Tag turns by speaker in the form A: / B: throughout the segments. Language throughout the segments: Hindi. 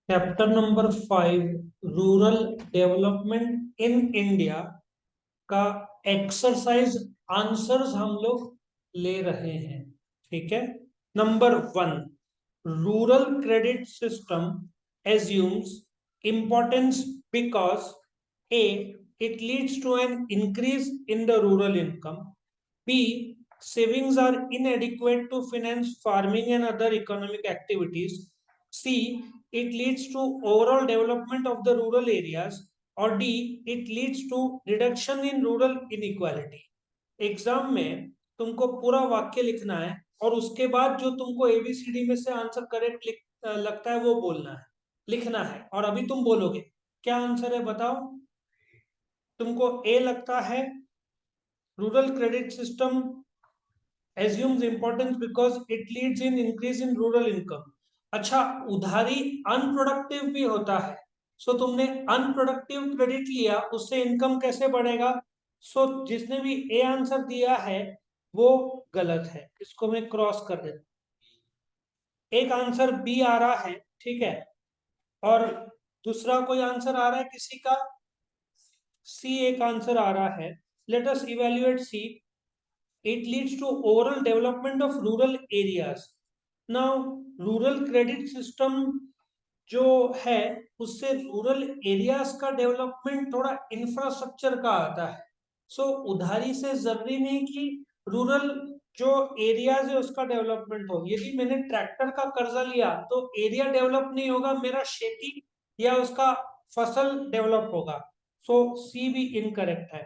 A: Chapter number 5 rural development in India का एक्सरसाइज आंसर्स हम लोग ले रहे हैं। ठीक है। Number 1, rural credit system assumes importance because A, it leads to an increase in the rural income. B, savings are inadequate to finance farming and other economic activities. C, it leads to overall development of the rural areas. और D, it leads to reduction in rural inequality. Exam में तुमको पूरा वाक्य लिखना है और उसके बाद जो तुमको एबीसीडी में से आंसर करेक्ट लगता है वो बोलना है, लिखना है। और अभी तुम बोलोगे क्या आंसर है, बताओ। तुमको ए लगता है rural credit system assumes importance because it leads in increase in rural income। अच्छा, उधारी अनप्रोडक्टिव भी होता है। सो तुमने अनप्रोडक्टिव क्रेडिट लिया, उससे इनकम कैसे बढ़ेगा। सो जिसने भी ए आंसर दिया है वो गलत है, इसको मैं क्रॉस कर देता हूं। एक आंसर बी आ रहा है, ठीक है। और दूसरा कोई आंसर आ रहा है किसी का। सी एक आंसर आ रहा है। Let us evaluate C. it leads to overall development of rural areas। now rural credit system जो है उससे रूरल एरियाज का डेवलपमेंट थोड़ा इंफ्रास्ट्रक्चर का आता है। सो उधारी से जरूरी नहीं कि रूरल जो एरियाज है उसका डेवलपमेंट हो। यदि मैंने ट्रैक्टर का कर्जा लिया तो एरिया डेवलप नहीं होगा, मेरा खेती या उसका फसल डेवलप होगा। सो सी भी इनकरेक्ट है।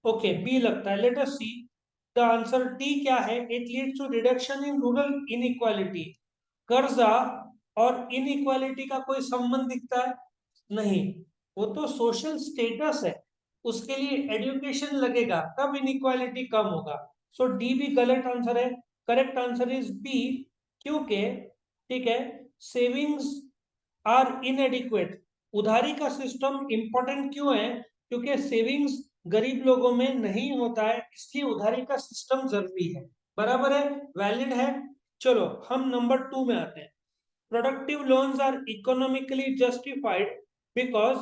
A: ओके, बी लगता है। Let us see the answer. D क्या है, it leads to reduction in rural inequality. कर्जा और इनइक्वालिटी का कोई संबंध दिखता है नहीं, वो तो सोशल स्टेटस है, उसके लिए एजुकेशन लगेगा तब इनइक्वालिटी कम होगा। सो डी भी गलत आंसर है। करेक्ट आंसर इज बी, क्योंकि ठीक है, सेविंग्स आर इनएडिक्वेट। उधारी का सिस्टम इंपॉर्टेंट क्यों है, क्योंकि सेविंग्स गरीब लोगों में नहीं होता है, इसलिए उधारी का सिस्टम जरूरी है। बराबर है, वैलिड है। चलो हम नंबर 2 में आते हैं। Productive loans are economically justified because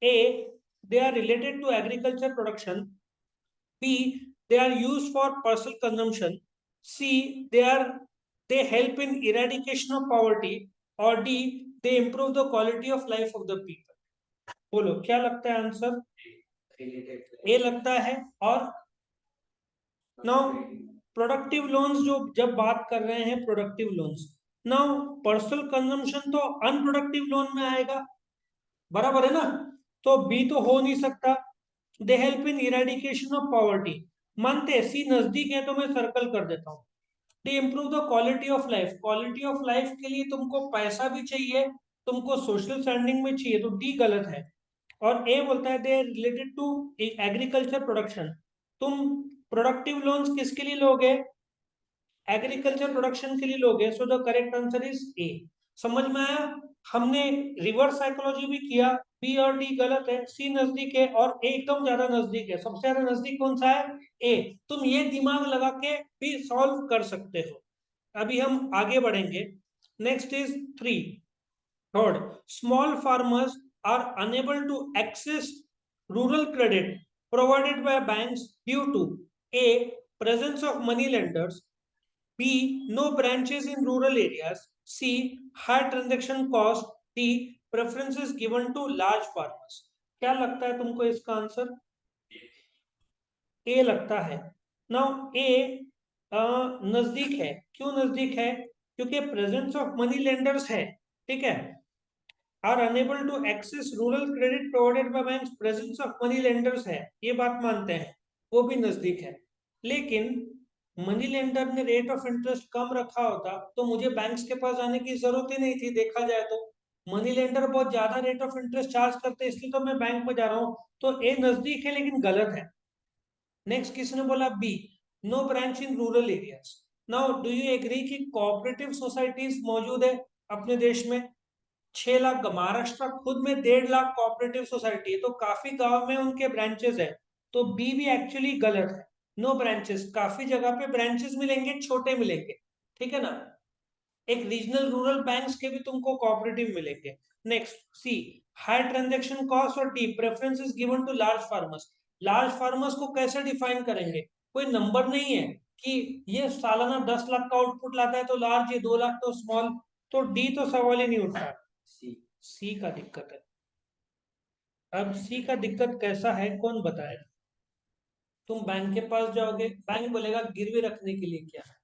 A: a, they are related to agriculture production. B, they are used for personal consumption. C, they help in eradication of poverty. Or D, they improve the quality of life of the people। बोलो क्या लगता है आंसर। ए लगता है। और नाउ प्रोडक्टिव लोन्स जो जब बात कर रहे हैं productive loans, now personal consumption तो अनप्रोडक्टिव लोन में आएगा, बराबर है ना। तो बी तो हो नहीं सकता। They help in eradication of poverty, मानते सी नजदीक है तो मैं सर्कल कर देता हूँ। दे improve the quality of life, quality of life के लिए तुमको पैसा भी चाहिए, तुमको सोशल स्टैंडिंग में चाहिए, तो डी गलत है। और ए बोलता है दे रिलेटेड टू एग्रीकल्चर प्रोडक्शन। तुम प्रोडक्टिव लोन्स किसके लिए लोगे, एग्रीकल्चर प्रोडक्शन के लिए लोगे। So the correct answer is ए। समझ में आया। हमने रिवर्स साइकोलॉजी भी किया। बी और डी गलत है, सी नजदीक है और ए एकदम ज्यादा नजदीक है। सबसे ज्यादा नजदीक कौन सा है, ए। तुम ये दिमाग लगा के भी सॉल्व कर सकते हो। अभी हम आगे बढ़ेंगे। Next is three. Third, small farmers are unable to access rural credit provided by banks due to A, presence of money lenders, B, no branches in rural areas, C, high transaction cost, D, preferences given to large farmers। क्या लगता है तुमको इसका आंसर। ए लगता है। नाउ ए नजदीक है। क्यों नजदीक है, क्योंकि प्रेजेंस ऑफ मनी लेंडर्स है, ठीक है। Are unable to access rural credit provided by banks, presence of money lenders है, ये बात मानते हैं, वो भी नजदीक है। लेकिन मनी लेंडर ने रेट ऑफ इंटरेस्ट कम रखा होता तो मुझे बैंक्स के पास जाने की जरूरत ही नहीं थी। देखा जाए तो मनी लेंडर बहुत ज्यादा रेट ऑफ इंटरेस्ट चार्ज करते, इसलिए तो मैं बैंक में जा रहा हूँ। तो ए नजदीक है लेकिन गलत है। नेक्स्ट किसने बोला B, no branch in rural areas. Now do you agree कि कोऑपरेटिव सोसाइटीज मौजूद है अपने देश में। 6 लाख, महाराष्ट्र खुद में 1.5 लाख कोऑपरेटिव सोसाइटी है, तो काफी गांव में उनके ब्रांचेस है। तो बी भी एक्चुअली गलत है। नो ब्रांचेस, काफी जगह पे ब्रांचेस मिलेंगे, छोटे मिलेंगे, ठीक है ना। एक रीजनल रूरल बैंक्स के भी तुमको कोऑपरेटिव मिलेंगे। Next C, high transaction cost, और D, preference is given to large farmers. Large farmers को कैसे डिफाइन करेंगे? कोई नंबर नहीं है कि ये सालाना 10 लाख का आउटपुट लाता है तो लार्ज, ये 2 लाख तो स्मॉल। तो डी तो सवाल ही नहीं उठता। सी का दिक्कत है। अब सी का दिक्कत कैसा है कौन बताएगा? तुम बैंक के पास जाओगे, बैंक बोलेगा गिरवी रखने के लिए क्या है,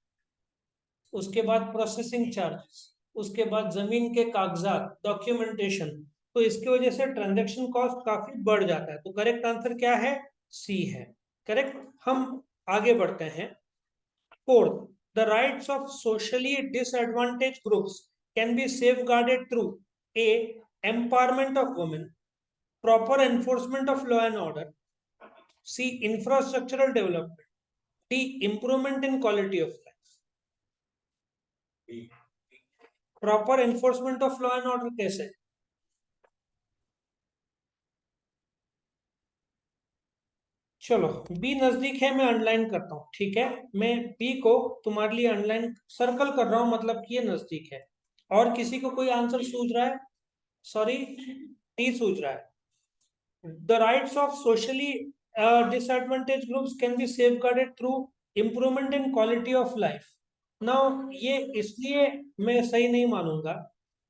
A: उसके बाद प्रोसेसिंग चार्जेस, उसके बाद जमीन के कागजात, डॉक्यूमेंटेशन। तो इसकी वजह से ट्रांजैक्शन कॉस्ट काफी बढ़ जाता है। तो करेक्ट आंसर क्या है? सी है करेक्ट। हम आगे बढ़ते हैं। Fourth, the rights of socially disadvantage groups can be safeguarded through A, empowerment of women, proper enforcement of law and order, C, infrastructural development, D, improvement in quality of life. Proper enforcement of law and order कैसे? चलो बी नजदीक है, मैं अंडरलाइन करता हूँ, ठीक है। मैं बी को तुम्हारे लिए अंडरलाइन सर्कल कर रहा हूँ, मतलब कि ये नजदीक है। और किसी को कोई आंसर सूझ रहा है? सॉरी, डी सूझ रहा है। The rights of socially disadvantaged groups can be safeguarded through improvement in quality of life. Now ये इसलिए मैं सही नहीं मानूंगा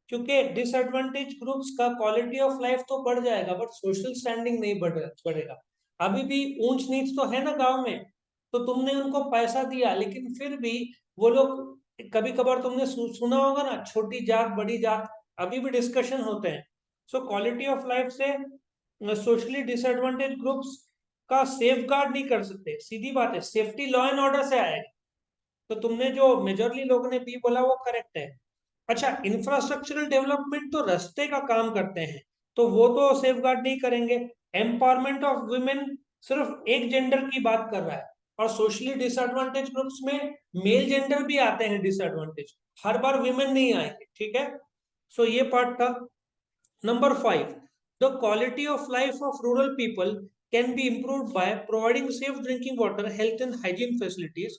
A: क्योंकि डिसएडवांटेज ग्रुप्स का क्वालिटी ऑफ लाइफ तो बढ़ जाएगा बट सोशल स्टैंडिंग नहीं बढ़ेगा। अभी भी ऊंच नीच तो है ना गांव में। तो तुमने उनको पैसा दिया लेकिन फिर भी वो लोग, कभी कभार तुमने सुना होगा ना, छोटी जात बड़ी जात, अभी भी डिस्कशन होते हैं। सो क्वालिटी ऑफ लाइफ से सोशली डिसएडवांटेज ग्रुप्स का सेफ गार्ड नहीं कर सकते। सीधी बात है, सेफ्टी लॉ एंड ऑर्डर से आएगा। तो तुमने जो मेजरली लोगों ने बी बोला वो करेक्ट है। अच्छा, इंफ्रास्ट्रक्चरल डेवलपमेंट तो रास्ते का काम करते हैं, तो वो तो सेफ गार्ड नहीं करेंगे। एम्पावरमेंट ऑफ वुमेन सिर्फ एक जेंडर की बात कर रहा है, और सोशली डिसएडवांटेज ग्रुप्स में मेल जेंडर भी आते हैं डिसएडवांटेज, हर बार वुमेन नहीं आएंगे, ठीक है। सो ये पार्ट था। Number 5, the quality of life of rural people can be improved by providing safe drinking water, health and hygiene facilities,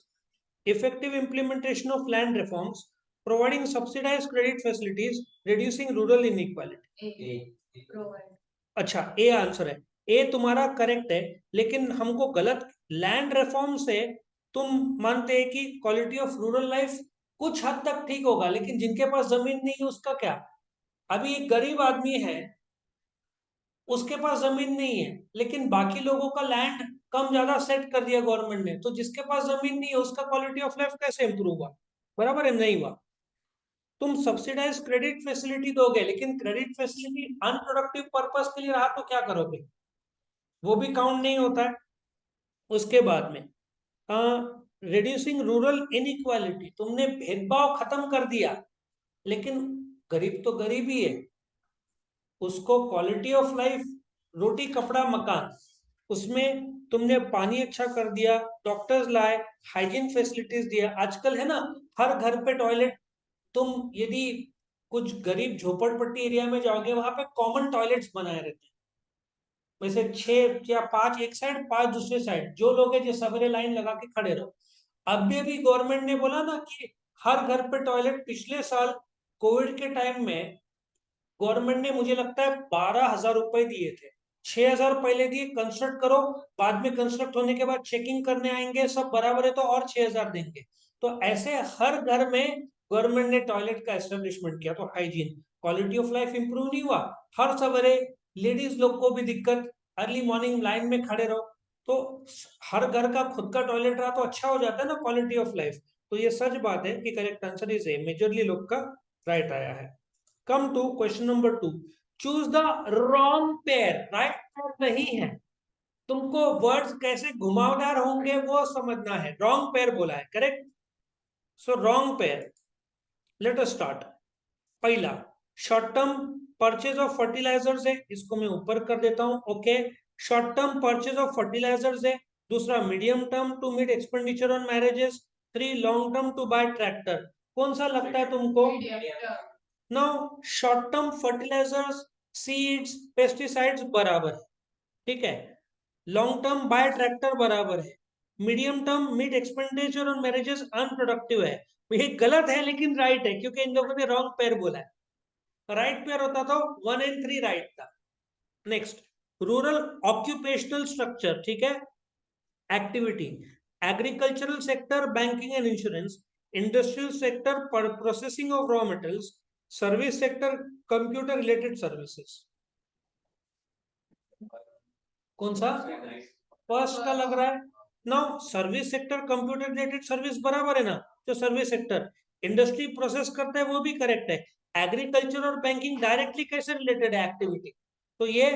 A: effective implementation of land reforms, providing subsidized credit facilities, reducing rural inequality. अच्छा, ए आंसर है। ए तुम्हारा करेक्ट है, लेकिन हमको गलत, लैंड रिफॉर्म से तुम मानते हैं कि क्वालिटी ऑफ रूरल लाइफ कुछ हद तक ठीक होगा, लेकिन जिनके पास जमीन नहीं है उसका क्या? अभी एक गरीब आदमी है, उसके पास जमीन नहीं है, लेकिन बाकी लोगों का लैंड कम ज्यादा सेट कर दिया गवर्नमेंट ने, तो जिसके पास जमीन नहीं है उसका क्वालिटी ऑफ लाइफ कैसे इंप्रूव हुआ? बराबर है, नहीं हुआ। तुम सब्सिडाइज क्रेडिट फैसिलिटी दोगे, लेकिन क्रेडिट फैसिलिटी अनप्रोडक्टिव पर्पस के लिए रहा तो क्या करोगे? वो भी काउंट नहीं होता है। उसके बाद में रिड्यूसिंग रूरल इनइक्वालिटी, तुमने भेदभाव खत्म कर दिया, लेकिन गरीब तो गरीब ही है, उसको क्वालिटी ऑफ लाइफ, रोटी कपड़ा मकान, उसमें तुमने पानी अच्छा कर दिया, डॉक्टर्स लाए, हाइजीन फैसिलिटीज दिया। आजकल है ना, हर घर पे टॉयलेट। तुम यदि कुछ गरीब झोपड़पट्टी एरिया में जाओगे, वहां पे कॉमन टॉयलेट्स बनाए रहते हैं, वैसे 6 या 5 एक साइड, 5 दूसरे साइड, जो लोग हैं जो सवेरे लाइन लगा के खड़े रहो। अभी गवर्नमेंट ने बोला ना कि हर घर पे टॉयलेट। पिछले साल कोविड के टाइम में गवर्नमेंट ने, मुझे लगता है, 12,000 रुपए दिए थे। 6,000 पहले दिए, कंस्ट्रक्ट करो, बाद में कंस्ट्रक्ट होने के बाद चेकिंग करने आएंगे, सब बराबर है तो और 6,000 देंगे। तो ऐसे हर घर में गवर्नमेंट ने टॉयलेट का एस्टेब्लिशमेंट किया। तो hygiene, quality of life improve नहीं हुआ। हर सवेरे लेडीज लोग को भी दिक्कत, अर्ली मॉर्निंग लाइन में खड़े रहो। तो हर घर का खुद का टॉयलेट रहा तो अच्छा हो जाता है ना क्वालिटी ऑफ लाइफ। तो ये सच बात है कि correct answer is A, majorly लोग का राइट आया है। Come to question number 2, choose the wrong pair. Right pair नहीं है, तुमको वर्ड्स कैसे घुमावदार होंगे वो समझना है। रॉन्ग पेयर बोला है, correct. So wrong pair, let us start. पहला, short term purchase of fertilisers है, इसको मैं ऊपर कर देता हूं, okay. Short term purchase of fertilisers है। दूसरा, medium term to meet expenditure on marriages. 3, long term to buy tractor. कौन सा लगता है तुमको? Now short term fertilisers, seeds, pesticides बराबर है, ठीक है। लॉन्ग टर्म बाय ट्रैक्टर बराबर है। Medium term meet expenditure on marriages unproductive है। ये गलत है लेकिन राइट है, क्योंकि इन लोगों ने रॉन्ग पेयर बोला है। राइट पेयर होता तो 1 and 3 राइट था। नेक्स्ट, रूरल ऑक्यूपेशनल स्ट्रक्चर, ठीक है, activity, agricultural sector, banking and insurance, industrial sector, processing of raw metals, service sector, computer related services. कौन सा फर्स्ट का लग रहा है? Now service sector computer related service बराबर है ना, जो सर्विस सेक्टर इंडस्ट्री प्रोसेस करता है वो भी करेक्ट है। एग्रीकल्चर और बैंकिंग डायरेक्टली कैसे रिलेटेड है एक्टिविटी, तो ये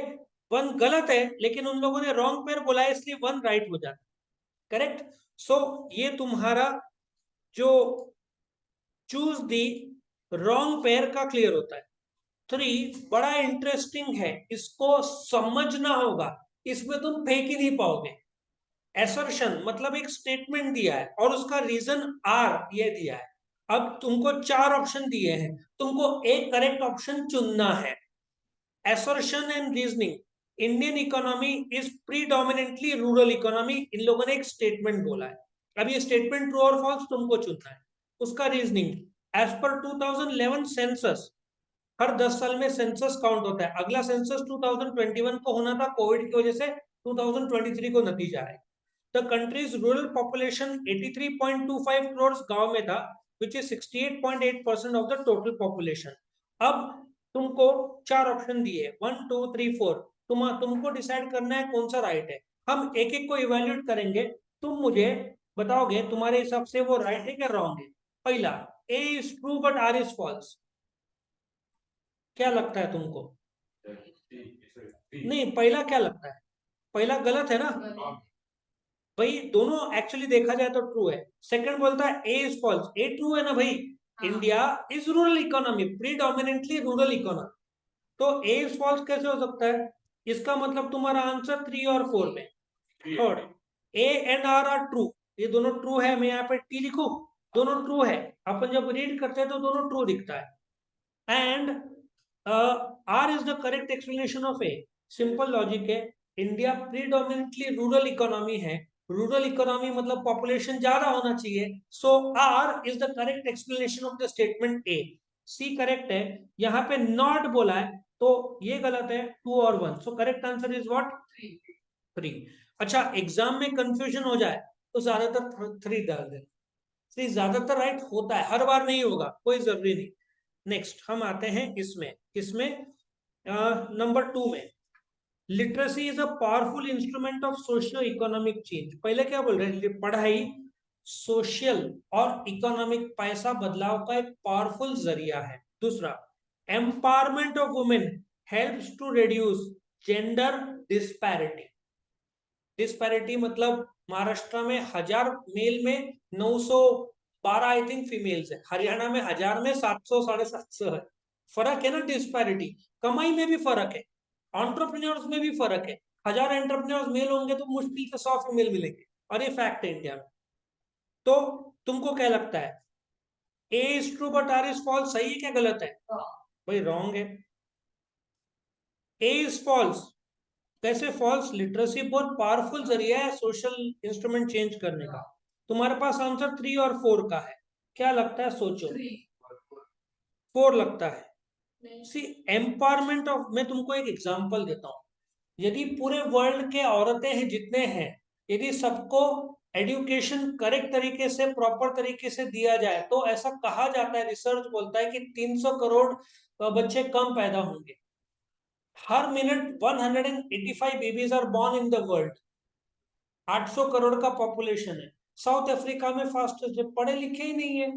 A: 1 गलत है, लेकिन उन लोगों ने रॉन्ग पेयर बोला है इसलिए 1 राइट हो जाता है, करेक्ट। सो ये तुम्हारा जो चूज दी रॉन्ग पेयर का क्लियर होता है। 3 बड़ा इंटरेस्टिंग है, इसको समझना होगा, इसमें तुम फेंक ही नहीं पाओगे। एसर्शन मतलब एक स्टेटमेंट दिया है और उसका रीजन आर ये दिया है। अब तुमको 4 ऑप्शन दिए हैं, तुमको एक करेक्ट ऑप्शन चुनना है। Assertion and reasoning, Indian economy is predominantly rural economy, इन लोगों ने एक स्टेटमेंट बोला है। अब ये स्टेटमेंट ट्रू और फॉल्स तुमको चुनना है। उसका रीजनिंग, एज पर 2011 सेंसस, हर 10 साल में सेंसस काउंट होता है। अगला सेंसस 2021 को होना था, कोविड की वजह से 2023 को नतीजा है। The countries rural population 83.25 crores गांव में था, which is 68.8% of the total population. अब तुमको 4 ऑप्शन दिए, 1 2 3 4, तुमको डिसाइड करना है कौन सा राइट है। हम एक एक को इवेल्युएट करेंगे, तुम मुझे बताओगे तुम्हारे हिसाब से वो राइट है क्या रॉन्ग है। पहला, A is true but R is false, क्या लगता है तुमको? नहीं, पहला क्या लगता है? पहला गलत है ना भाई, दोनों एक्चुअली देखा जाए तो ट्रू है। सेकंड बोलता है A is false, A true है ना भाई। India is rural economy, predominantly rural economy, तो ए इज फॉल्स कैसे हो सकता है? इसका मतलब तुम्हारा आंसर 3 और 4 में। Third, A and R true, ये दोनों ट्रू है, मैं यहाँ पे टी लिखू, दोनों ट्रू है। अपन जब रीड करते हैं तो दोनों ट्रू दिखता है। And R is the correct explanation of A, simple logic है। इंडिया प्रीडोमिनेंटली रूरल इकोनॉमी है, रूरल इकोनॉमी मतलब पॉपुलेशन ज्यादा होना चाहिए, so R is the correct explanation of the statement A. C correct है, यहाँ पे नॉट बोला है तो ये गलत है, 2 और 1, so correct answer is what? 3। अच्छा, एग्जाम में कंफ्यूजन हो जाए तो ज्यादातर 3 डाल देना, 3 ज्यादातर राइट होता है, हर बार नहीं होगा, कोई जरूरी नहीं। नेक्स्ट हम आते हैं इसमें, किसमें? नंबर 2 में, literacy is a powerful instrument of socio economic change. पहले क्या बोल रहे हैं? पढ़ाई सोशल और इकोनॉमिक पैसा बदलाव का एक पावरफुल जरिया है। दूसरा, empowerment of women helps to reduce gender disparity. Disparity मतलब महाराष्ट्र में 1000 मेल में 912 आई थिंक फीमेल्स है, हरियाणा में 1000 में 700 750 है। फर्क है ना डिस्पैरिटी, कमाई में भी फर्क है, एंटरप्रेन्योर्स में भी फर्क है। 1000 एंटरप्रेन्योर्स मेल होंगे तो मुश्किल से 100 फीमेल मिलेंगे, और ये फैक्ट है इंडिया में। तो तुमको क्या लगता है, A is true but R is false सही है क्या गलत है? भाई रॉन्ग है, ए इज फॉल्स। कैसे फॉल्स? लिटरेसी बहुत पावरफुल जरिया है सोशल इंस्ट्रूमेंट चेंज करने का। तुम्हारे पास आंसर 3 और 4 का है, क्या लगता है सोचो? 4 लगता है। सी, एम्पावरमेंट ऑफ, मैं तुमको एक एग्जांपल देता हूं। यदि पूरे वर्ल्ड के औरतें हैं जितने हैं, यदि सबको एजुकेशन करेक्ट तरीके से प्रॉपर तरीके से दिया जाए तो ऐसा कहा जाता है, रिसर्च बोलता है कि 300 करोड़ बच्चे कम पैदा होंगे। हर minute 185 babies are born in the world. 800 crore का पॉपुलेशन है। साउथ अफ्रीका में फास्टेस्ट है, पढ़े लिखे ही नहीं है,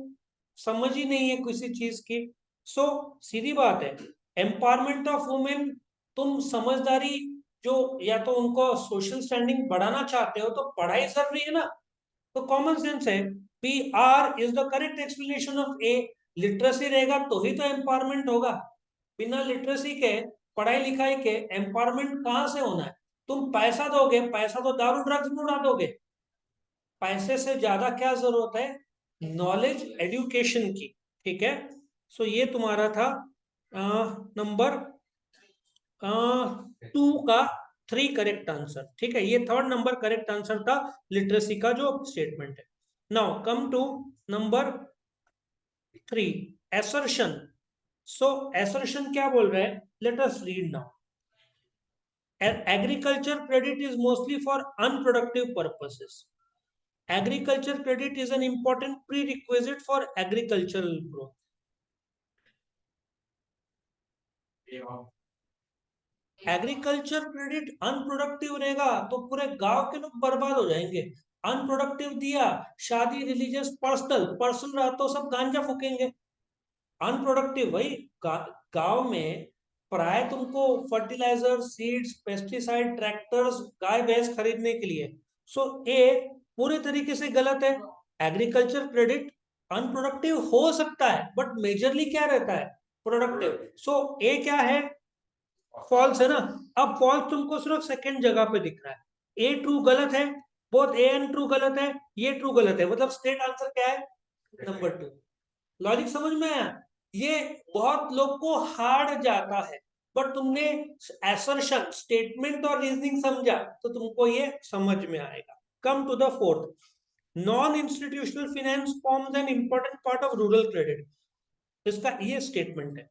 A: समझ ही नहीं है किसी चीज की। सो सीधी बात है, एम्पावरमेंट ऑफ वुमेन, तुम समझदारी जो, या तो उनको सोशल स्टैंडिंग बढ़ाना चाहते हो तो पढ़ाई जरूरी है ना, तो कॉमन सेंस है, P R is the correct explanation of A. Literacy रहेगा तो ही तो एम्पावरमेंट होगा, बिना लिटरेसी के, पढ़ाई लिखाई के एम्पावरमेंट कहां से होना है? तुम पैसा दोगे, पैसा तो दारू ड्रग्स में उड़ा दोगे, पैसे से ज्यादा क्या जरूरत है? नॉलेज एजुकेशन की, ठीक है। सो ये तुम्हारा था नंबर 2 का 3 करेक्ट आंसर, ठीक है। ये थर्ड नंबर करेक्ट आंसर था लिटरेसी का जो स्टेटमेंट है। Now come to number 3 assertion. So assertion क्या बोल रहा है? Let us read now. Agriculture credit is mostly for unproductive purposes. Agriculture credit is an important prerequisite for agricultural growth. Agriculture credit unproductive रहेगा तो पूरे गांव के लोग बर्बाद हो जाएंगे. अनप्रोडक्टिव दिया, शादी, रिलीजियस, पर्सनल रहा तो सब गांजा फूकेंगे. अनप्रोडक्टिव वही गांव में प्राय तुमको फर्टिलाइजर, सीड्स, पेस्टिसाइड, ट्रैक्टर्स, गाय भैंस खरीदने के लिए. सो ए पूरे तरीके से गलत है. एग्रीकल्चर क्रेडिट अनप्रोडक्टिव हो सकता है बट मेजरली क्या रहता है? प्रोडक्टिव. सो ए क्या है? फॉल्स है ना. अब फॉल्स तुमको सिर्फ सेकंड जगह पे दिख रहा है. ए ट्रू गलत है, बोथ ए एंड ट्रू गलत है, ये ट्रू गलत है. मतलब स्ट्रेट आंसर क्या है? नंबर 2. लॉजिक समझ में आया? ये बहुत लोग को हार्ड जाता है बट तुमने एसर्शन, स्टेटमेंट और रीजनिंग समझा तो तुमको ये समझ में आएगा. Come to the fourth. Non institutional finance forms an important part of rural credit. इसका ये स्टेटमेंट है.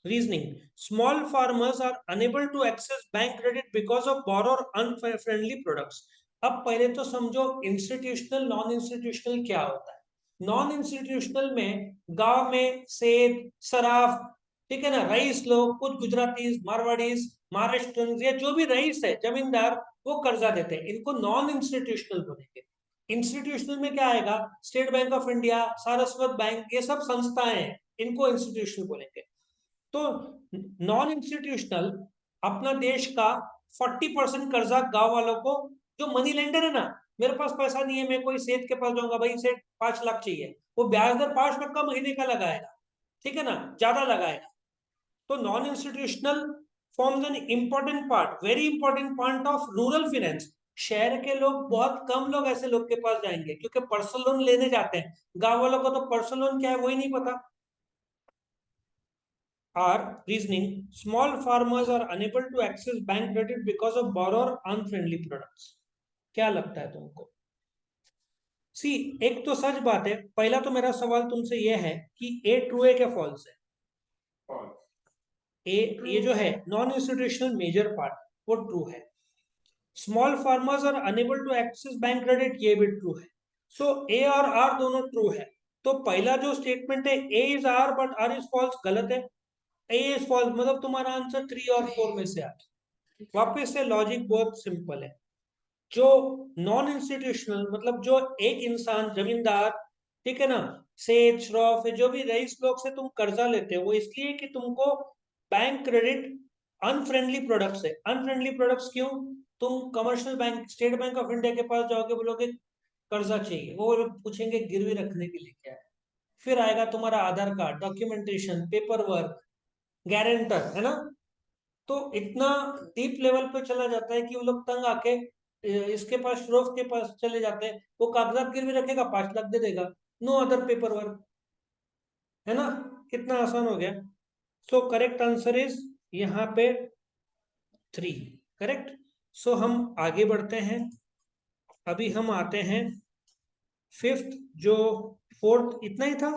A: Reasoning. Small farmers are unable to access bank credit because of borrower unfriendly products. अब पहले तो समझो इंस्टीट्यूशनल नॉन इंस्टीट्यूशनल क्या होता है. नॉन इंस्टीट्यूशनल में गांव में सेब, सराफ, ठीक है ना, रईस लोग, कुछ गुजरातीज, मारवाड़ीज, महाराष्ट्र, या जो भी रईस है, जमींदार, वो कर्जा देते हैं. इनको नॉन इंस्टीट्यूशनल बोलेंगे. इंस्टीट्यूशनल में क्या आएगा? State bank of India, Saraswat bank, ये सब संस्थाएं हैं, इनको इंस्टीट्यूशनल बोलेंगे. तो नॉन इंस्टीट्यूशनल अपना देश का 40% कर्जा गांव वालों को, जो मनी लेंडर है ना, मेरे पास पैसा नहीं है, मैं कोई सेठ के पास जाऊंगा, भाई सेठ 5 लाख चाहिए, वो ब्याज दर 5% महीने का लगाएगा, ठीक है ना, ज्यादा लगाएगा. तो non institutional forms an important part, very important part of rural finance. शहर के लोग, बहुत कम लोग ऐसे लोग के पास जाएंगे क्योंकि पर्सनल लोन लेने जाते हैं. गांव वालों को तो पर्सनल लोन क्या है वही नहीं पता. Are reasoning, small farmers are unable to access bank credit because of borrower unfriendly products. क्या लगता है तुमको? सी, एक तो सच बात है. पहला तो मेरा सवाल तुमसे यह है कि ए ट्रू है क्या फॉल्स है? ए, ये जो है नॉन इंस्टीट्यूशनल मेजर पार्ट, वो ट्रू है. Small farmers are unable to access bank credit, ये भी ट्रू है. सो ए और आर दोनों ट्रू है. तो पहला जो स्टेटमेंट है A is R but R is false, गलत है. ए इज फॉल्स मतलब तुम्हारा आंसर 3 और 4 में से आता. वापस से लॉजिक बहुत सिंपल है. जो नॉन इंस्टीट्यूशनल मतलब जो एक इंसान, जमींदार, ठीक है ना, सेठ, श्रॉफ, जो भी रईस लोग से तुम कर्जा लेते हो वो इसलिए कि तुमको बैंक क्रेडिट अनफ्रेंडली प्रोडक्ट्स है. अनफ्रेंडली प्रोडक्ट्स क्यों? तुम commercial bank, state bank of India के पास जाओगे, बोलोगे कर्जा चाहिए, वो पूछेंगे गिरवी रखने के लिए क्या है. फिर आएगा तुम्हारा Aadhaar card, documentation, paper work, guarantor, है ना. तो इतना डीप लेवल पे चला जाता है कि वो लोग तंग आके इसके पास, श्रोफ के पास चले जाते हैं. वो कागजात गिरवी रखेगा, 5 लाख दे देगा. नो अदर पेपर वर्क, है ना. कितना आसान हो गया. सो करेक्ट आंसर इज यहाँ पे 3. करेक्ट. सो हम आगे बढ़ते हैं. अभी हम आते हैं फिफ्थ, जो फोर्थ इतना ही था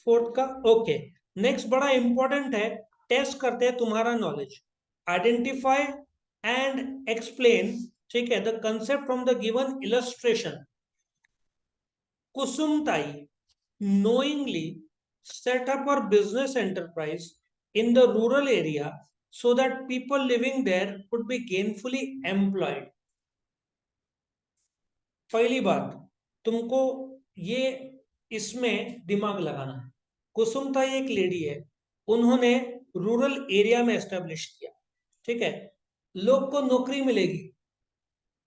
A: फोर्थ का. ओके. नेक्स्ट बड़ा इंपॉर्टेंट है, टेस्ट करते हैं तुम्हारा नॉलेज. आइडेंटिफाई एंड एक्सप्लेन, ठीक है, the concept from the given illustration. Kusumtai knowingly set up her business enterprise in the rural area so that people living there could be gainfully employed. पहली बात, तुमको ये इसमें दिमाग लगाना है. कुसुमताई एक लेडी है, उन्होंने रूरल एरिया में एस्टेब्लिश किया, ठीक है. लोग को नौकरी मिलेगी,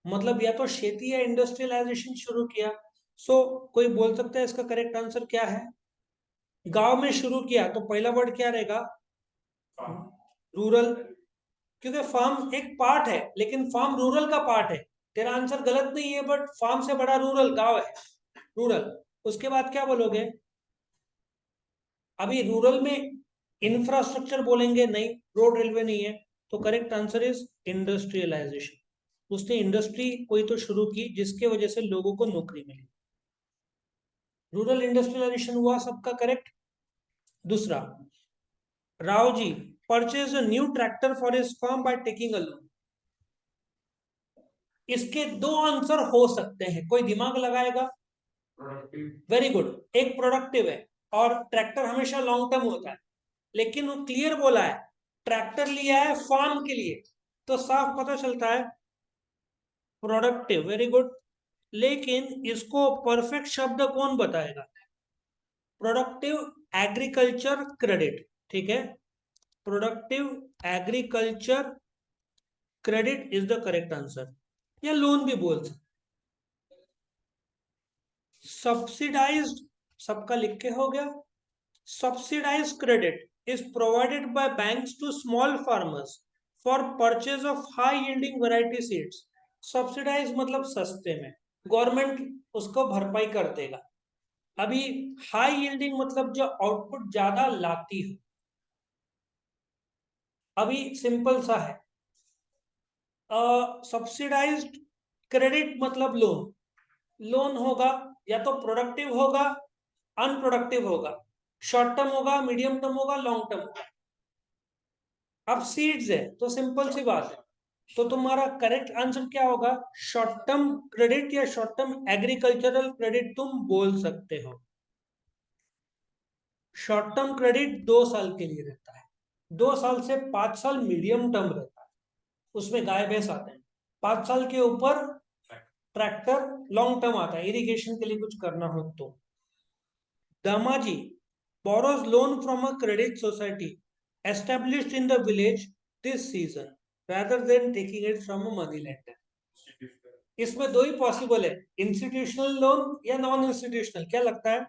A: मतलब या तो खेती या इंडस्ट्रियलाइजेशन शुरू किया. सो कोई बोल सकता है इसका करेक्ट आंसर क्या है? गांव में शुरू किया तो पहला वर्ड क्या रहेगा? रूरल. क्योंकि फार्म एक पार्ट है लेकिन फार्म रूरल का पार्ट है. तेरा आंसर गलत नहीं है बट फार्म से बड़ा रूरल गांव है, रूरल. उसके बाद क्या बोलोगे? अभी रूरल में इंफ्रास्ट्रक्चर बोलेंगे, नहीं, रोड रेलवे नहीं है. तो करेक्ट आंसर इज इंडस्ट्रियलाइजेशन. उसने इंडस्ट्री कोई तो शुरू की जिसके वजह से लोगों को नौकरी मिली. रूरल इंडस्ट्रियलाइजेशन हुआ सबका करेक्ट. दूसरा, Rao ji purchase a new tractor for his farm by taking a loan. इसके दो आंसर हो सकते हैं, कोई दिमाग लगाएगा? वेरी गुड, एक प्रोडक्टिव है, और ट्रैक्टर हमेशा लॉन्ग टर्म होता है, लेकिन वो क्लियर बोला है ट्रैक्टर लिया है फार्म के लिए, तो साफ पता चलता है प्रोडक्टिव। वेरी गुड, लेकिन इसको परफेक्ट शब्द कौन बताएगा? प्रोडक्टिव एग्रीकल्चर क्रेडिट, ठीक है, productive agriculture credit is the correct answer, या लोन भी बोल सकते। सब्सिडाइज्ड, सबका लिख के हो गया। Subsidized credit is provided by banks to small farmers for purchase of high yielding variety seeds. Subsidize मतलब सस्ते में, गवर्नमेंट उसको भरपाई कर देगा। अभी हाई यील्डिंग मतलब जो आउटपुट ज्यादा लाती हो। अभी सिंपल सा है, सब्सिडाइज्ड क्रेडिट मतलब लोन। लोन होगा या तो प्रोडक्टिव होगा, अनप्रोडक्टिव होगा, शॉर्ट टर्म होगा, मीडियम टर्म होगा, लॉन्ग टर्म होगा। अब सीड्स है तो सिंपल सी बात है, तो तुम्हारा करेक्ट आंसर क्या होगा? शॉर्ट टर्म क्रेडिट या शॉर्ट टर्म एग्रीकल्चरल क्रेडिट तुम बोल सकते हो। शॉर्ट टर्म क्रेडिट 2 साल के लिए रहता है, 2 साल से 5 साल मीडियम टर्म रहता है, उसमें गाय भैंस आते हैं। 5 साल के ऊपर ट्रैक्टर लॉन्ग टर्म आता है, इरिगेशन के लिए कुछ करना हो तो। Damaji borrows loan from a credit society established in the village this season rather than taking it from a money lender. इसमें दो ही पॉसिबल है, इंस्टीट्यूशनल लोन या नॉन इंस्टीट्यूशनल, क्या लगता है?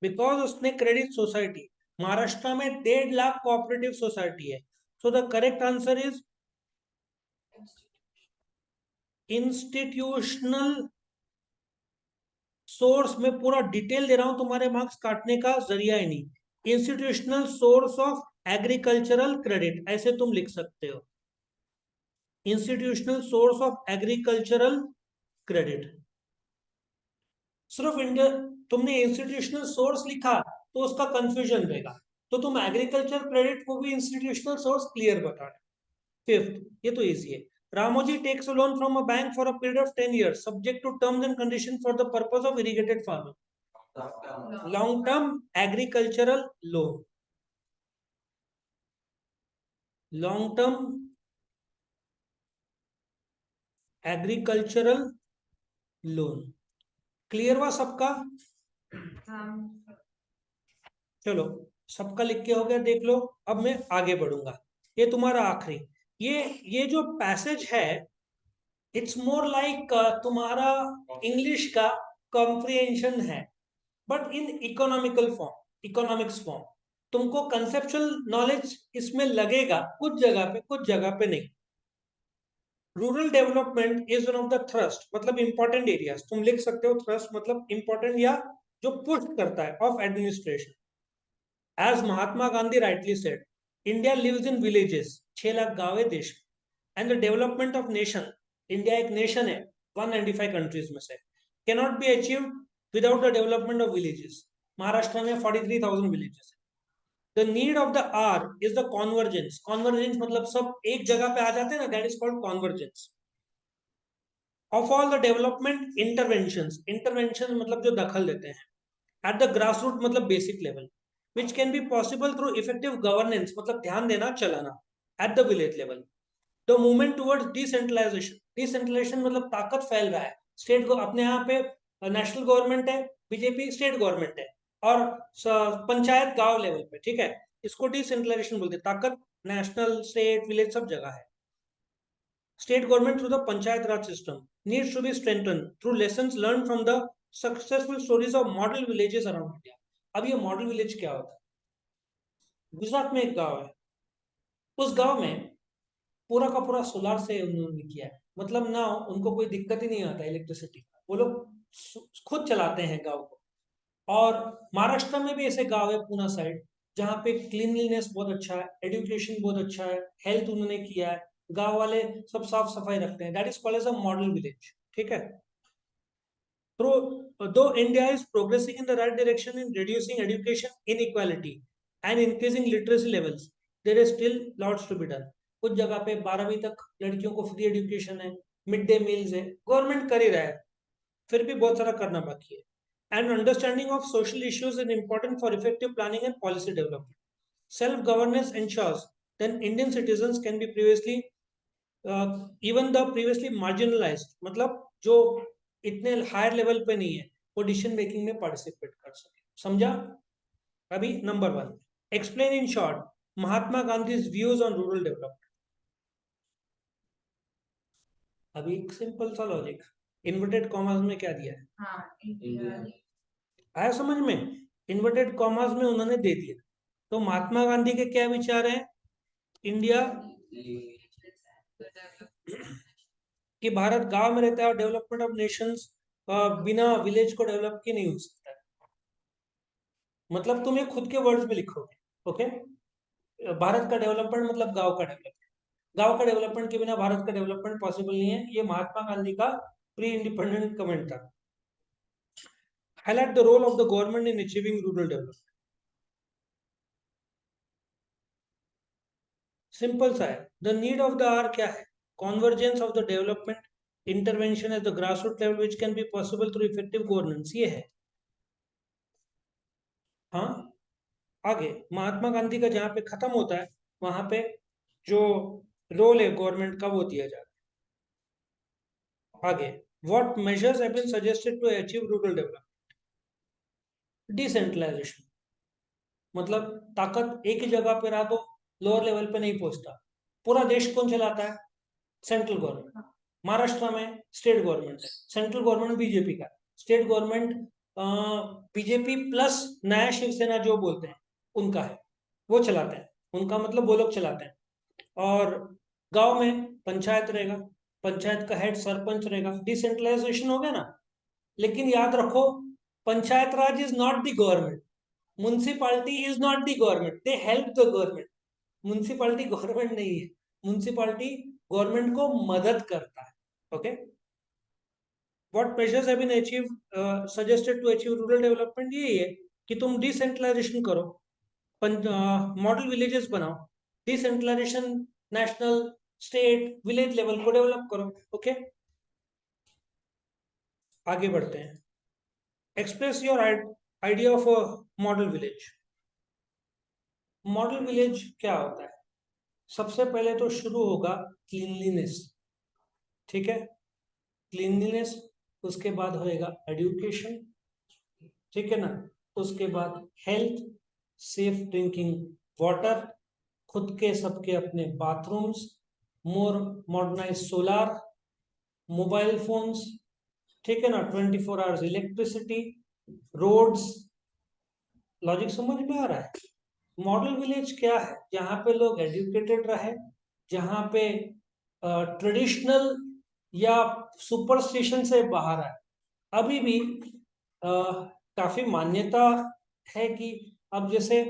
A: बिकॉज उसने क्रेडिट सोसाइटी, महाराष्ट्र में 1.5 लाख कोऑपरेटिव सोसाइटी है, so the correct answer is institutional source. में पूरा डिटेल दे रहा हूं, तुम्हारे मार्क्स काटने का जरिया ही नहीं। Institutional source of agricultural credit ऐसे तुम लिख सकते हो, institutional source of agricultural credit. सिर्फ इंडिया, तुमने इंस्टीट्यूशनल सोर्स लिखा तो उसका कंफ्यूजन रहेगा, तो तुम एग्रीकल्चर क्रेडिट को भी इंस्टीट्यूशनल सोर्स क्लियर बता रहे। फिफ्थ, ये तो इजी है, Ramoji takes loan from a bank for a period of 10 years subject to terms and condition for the purpose of irrigated farming. Long term agricultural loan, long term agricultural loan. Clear हुआ सबका? चलो, सबका लिख के हो गया, देख लो। अब मैं आगे बढ़ूंगा, ये तुम्हारा आखिरी, ये जो पैसेज है, इट्स मोर लाइक तुम्हारा इंग्लिश का कॉम्प्रिहेंशन है, but in economical form, economics form. तुमको कंसेप्चुअल नॉलेज इसमें लगेगा कुछ जगह पे नहीं। Rural development is one of the thrust मतलब इंपॉर्टेंट एरियाज, तुम लिख सकते हो थ्रस्ट मतलब इंपॉर्टेंट या जो पुश करता है of administration. As Mahatma Gandhi rightly said, India lives in villages, 6 lakh गांव है देश में, and the development of nation, India एक नेशन है 195 कंट्रीज में से, can not be achieved without the development of villages. Maharashtra में 43,000 विलेजेस है। The need of the hour is the convergence, convergence मतलब सब एक जगह पे आ जाते हैं ना, that is called convergence of all the development interventions, intervention मतलब जो दखल देते हैं एट द ग्रास रूट मतलब basic level, which can be possible through effective governance मतलब ध्यान देना चलाना at the village level. The movement towards decentralization, decentralization मतलब ताकत फैल रहा है, स्टेट को अपने यहाँ पे नेशनल गवर्नमेंट है, बीजेपी स्टेट गवर्नमेंट है, और पंचायत गांव लेवल पे, ठीक है, इसको डिसेंट्रलाइजेशन बोलते हैं। ताकत नेशनल स्टेट विलेज सब जगह है। State government through the Panchayat Raj system needs to be strengthened through lessons learned from the successful stories of model villages around India. अब ये मॉडल विलेज क्या होता है? गुजरात में एक गांव है, उस गांव में पूरा का पूरा सोलार से उन्होंने किया है, मतलब ना उनको कोई दिक्कत ही नहीं आता इलेक्ट्रिसिटी का, वो लोग खुद चलाते हैं गांव को। और महाराष्ट्र में भी ऐसे गांव है पूना साइड, जहाँ पे क्लीनलीनेस बहुत अच्छा है, एजुकेशन बहुत अच्छा है, हेल्थ उन्होंने किया है, गांव वाले सब साफ सफाई रखते हैं, that is called as a model village, ठीक है। Though India is progressing in the right direction in reducing education inequality and increasing literacy levels, there is still lots to be done. कुछ जगह पे 12वीं तक लड़कियों को फ्री एजुकेशन है, मिड डे मील्स है, गवर्नमेंट कर ही रहा है, फिर भी बहुत सारा करना बाकी है. And understanding of social issues is important for effective planning and policy development. Self-governance ensures that Indian citizens can be even the previously marginalized, मतलब जो इतने हायर लेवल पे नहीं है, वो डिसीजन मेकिंग में पार्टिसिपेट कर सके. समझा? अभी number 1, explain in short Mahatma Gandhi views on rural development. अभी एक सिंपल सा लॉजिक, इन्वर्टेड कॉमर्स में क्या दिया है, आया समझ में? इन्वर्टेड कॉमर्स में उन्होंने दे दिया. तो महात्मा गांधी के क्या विचार हैं? इंडिया कि भारत गांव में रहता है और डेवलपमेंट ऑफ नेशंस बिना विलेज को डेवलप के नहीं हो सकता है. मतलब तुम ये खुद के वर्ड्स में लिखोगे. ओके, भारत का डेवलपमेंट मतलब गांव का डेवलपमेंट. गांव का डेवलपमेंट के बिना भारत का डेवलपमेंट पॉसिबल नहीं है. ये महात्मा गांधी का प्री इंडिपेंडेंट कमेंट था. Highlight the role of the government in achieving rural development. Simple सा है. The need of the hour क्या है? Convergence of the development intervention at the grassroot level which can be possible through effective governance. ये है. हाँ, आगे महात्मा गांधी का जहां पे खत्म होता है वहां पे जो रोल है गवर्नमेंट का वो दिया जाता है. आगे, what measures have been suggested to achieve rural development. Decentralization, मतलब ताकत एक ही जगह पे रहा तो लोअर लेवल पे नहीं पहुंचता. पूरा देश कौन चलाता है? Central government. महाराष्ट्र में स्टेट गवर्नमेंट है, सेंट्रल गवर्नमेंट बीजेपी का, स्टेट गवर्नमेंट बीजेपी प्लस नया शिवसेना जो बोलते हैं उनका है, वो चलाते हैं. उनका मतलब वो लोग चलाते हैं. और गांव में पंचायत रहेगा, पंचायत का हेड सरपंच रहेगा. डिसेंट्रलाइजेशन हो गया ना. लेकिन याद रखो, panchayat raj is not the government, municipality is not the government, they help the government. Municipality government नहीं है, म्युनिसिपैलिटी गवर्नमेंट को मदद करता है. Okay, what measures have been achieve suggested to achieve rural development. यही है कि तुम डिसेंट्रलाइजेशन करो, मॉडल विलेजेस बनाओ, decentralisation national state village level को डेवलप करो. ओके, आगे बढ़ते हैं. Express your idea of a model village. Model village क्या होता है? सबसे पहले तो शुरू होगा क्लीनलीनेस. ठीक है, क्लीनलीनेस, उसके बाद होएगा एजुकेशन. ठीक है ना, उसके बाद हेल्थ, सेफ ड्रिंकिंग वाटर, खुद के सबके अपने बाथरूम्स, मोर मॉडर्नाइज सोलार, मोबाइल फोन्स. ठीक है ना, 24 आवर्स इलेक्ट्रिसिटी, रोड्स. लॉजिक समझ में आ रहा है? मॉडल विलेज क्या है? जहां पे लोग एजुकेटेड रहे, जहां पे ट्रेडिशनल या सुपरस्टिशन से बाहर आए. अभी भी काफी मान्यता है कि अब जैसे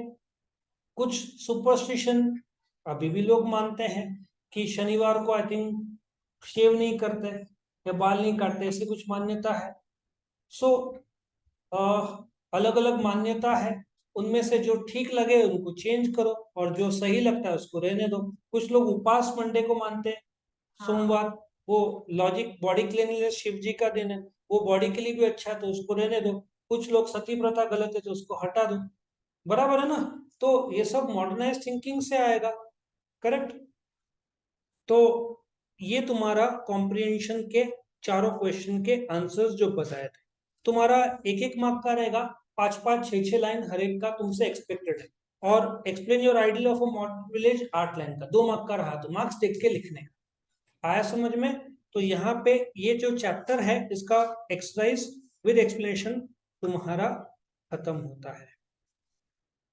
A: कुछ सुपरस्टिशन अभी भी लोग मानते हैं कि शनिवार को आई थिंक शेव नहीं करते या बाल नहीं काटते, ऐसी कुछ मान्यता है. सो अलग अलग मान्यता है, उनमें से जो ठीक लगे उनको चेंज करो और जो सही लगता है उसको रहने दो. कुछ लोग उपास मंडे को मानते हैं, सोमवार, वो लॉजिक बॉडी क्लीनलीनेस शिव जी का दिन है, वो बॉडी के लिए भी अच्छा है तो उसको रहने दो. कुछ लोग सती प्रथा गलत है तो उसको हटा दो. बराबर है ना? तो ये सब मॉडर्नाइज थिंकिंग से आएगा. करेक्ट? तो ये तुम्हारा कॉम्प्रिहेंशन के चारों क्वेश्चन के आंसर्स जो बताए थे. तुम्हारा एक एक मार्क का रहेगा, 5-5, 6-6 लाइन हर एक का तुमसे एक्सपेक्टेड है. और explain your idea of a modern village 8 line का, 2 मार्क का रहा, तो मार्क्स देख के लिखने का. आया समझ में? तो यहाँ पे ये जो चैप्टर है इसका एक्सरसाइज विद एक्सप्लेनेशन तुम्हारा खत्म होता है.